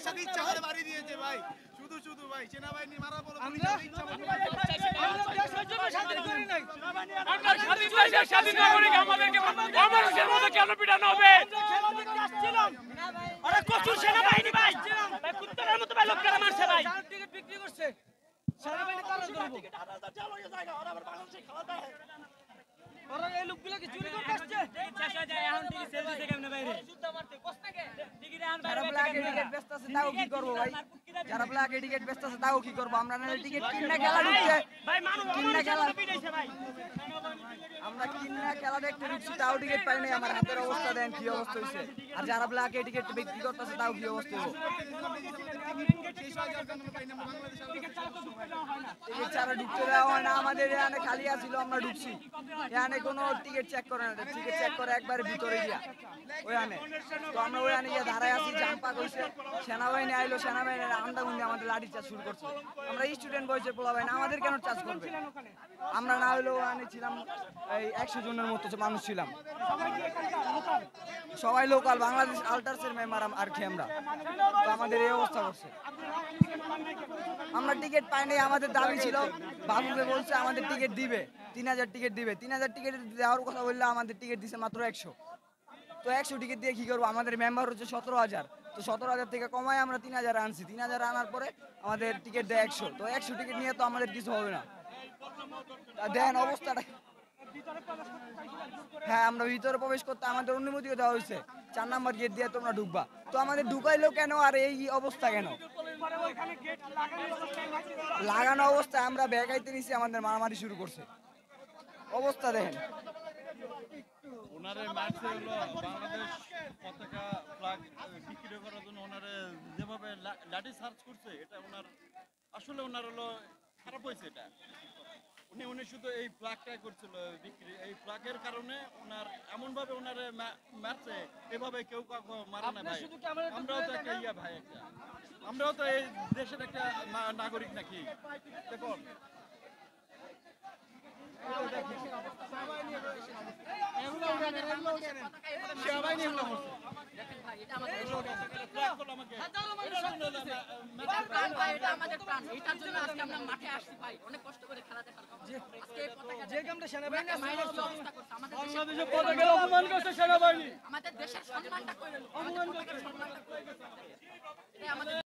সাথে ইচ্ছা করে বাড়ি দিয়েছে ভাই, শুধু শুধু ভাই সেনাবাহিনী মারা বলো আমরা দেশের জন্য স্বাধীন করি নাই, আমরা স্বাধীন নাগরিক, আমাদেরকে মানুষের মতো কেন পিটানো হবে? আসছিলাম আরে কচুর সেনাবাহিনী ভাই ভাই কুত্তার মতো ভাই লোকরা মারছে ভাই, টিকিট বিক্রি করছে সেনাবাহিনী কারণ করব ওরা এই লোকগুলোকে চুরি করতে আসছে, শেষ হয়ে যায় এখন টিকিট সেল দিতে কেমনে বাইরে যুদ্ধ মারতে কষ্ট নাকি টিকিট এখন বাইরে ব্ল্যাক টিকিট বেচতেছে তাও কি করব ভাই, যারা ব্ল্যাক টিকিট বেচতেছে তাও কি করব, আমরা না টিকিট কিনা খেলা ঢুকছে ভাই মানুষ কিনা খেলা পিটাইছে ভাই, আমরা কিনা খেলা দেখতে ঢুকছি তাও টিকিট পাই নাই, আমার হাতের অবস্থা দেন কি অবস্থা হইছে, আর যারা ব্ল্যাক টিকিট বিক্রি করতেছে তাও কি অবস্থা হইছে, টিকিট ছাড়া ঢুকতে দেওয়া হয় না, আমাদের এখানে খালি আছিল আমরা ঢুকছি, এখানে কোনো টিকিট চেক করে না, টিকিট চেক করে একবারে ভিতরে গিয়া ওইখানে, তো আমরা ওইখানে গিয়ে দাঁড়ায় আছি, জাম পাক হয়েছে, সেনাবাহিনী আইলো, সেনাবাহিনীর আন্দাগুন্দি আমাদের লাঠি চার্জ শুরু করছে, আমরা স্টুডেন্ট বয়সের পোলাবাহিনী আমাদের কেন চার্জ করবে, আমরা না হলেও ওখানে ছিলাম এই 100 জনের মতো মানুষ ছিলাম, সবাই লোকাল বাংলাদেশ আল্টার্সের মেম্বার আর কি আমরা, তো আমাদের এই অবস্থা করছে, আমরা টিকিট পাই নাই, আমাদের দাবি ছিল বাবুকে বলছে আমাদের টিকিট দিবে 3000 টিকিট দিবে, 3000 টিকিট দেওয়ার কথা বললে আমাদের টিকিট দিছে মাত্র 100, তো 100 টিকিট দিয়ে কি করবো, আমাদের মেম্বার হচ্ছে 17000, তো 17000 থেকে কমায় আমরা 3000 আনছি, 3000 আনার পরে আমাদের টিকিট দেয় 100, তো 100 টিকিট নিয়ে তো আমাদের কিছু হবে না, দেন অবস্থাটা, হ্যাঁ আমরা ভিতরে প্রবেশ করতে আমাদের অনুমতিও দেওয়া হয়েছে, 4 নম্বর গেট দিয়ে তোমরা ঢুকবা, তো আমাদের ঢুকাইলো কেন আর এই অবস্থা কেন, লাগানো অবস্থায় আমরা ব্যাগাইতে নিছি, আমাদের মারামারি শুরু করছে, অবস্থা দেখেন, ওনারে মারছে হলো বাংলাদেশ পতাকা ফ্ল্যাগ বিক্রি করার জন্য, ওনারে যেভাবে লাঠি চার্জ করছে এটা ওনার আসলে ওনার হলো খারাপ হয়েছে, এটা উনি শুধু এই ফ্ল্যাগটাই করছিল বিক্রি, এই ফ্ল্যাগের কারণে ওনার এমন ভাবে ওনারে মারছে, এভাবে কেউ কাউকে মারে না ভাই, আমরাও তো একটা ইয়া ভাই, একটা আমরাও তো এই দেশের একটা নাগরিক নাকি, দেখুন যে কামটা সেনাবাহিনী বাংলাদেশের পতাকার অপমান করছে সেনাবাহিনী, আমাদের দেশের সম্মানটা করে অপমান করছে,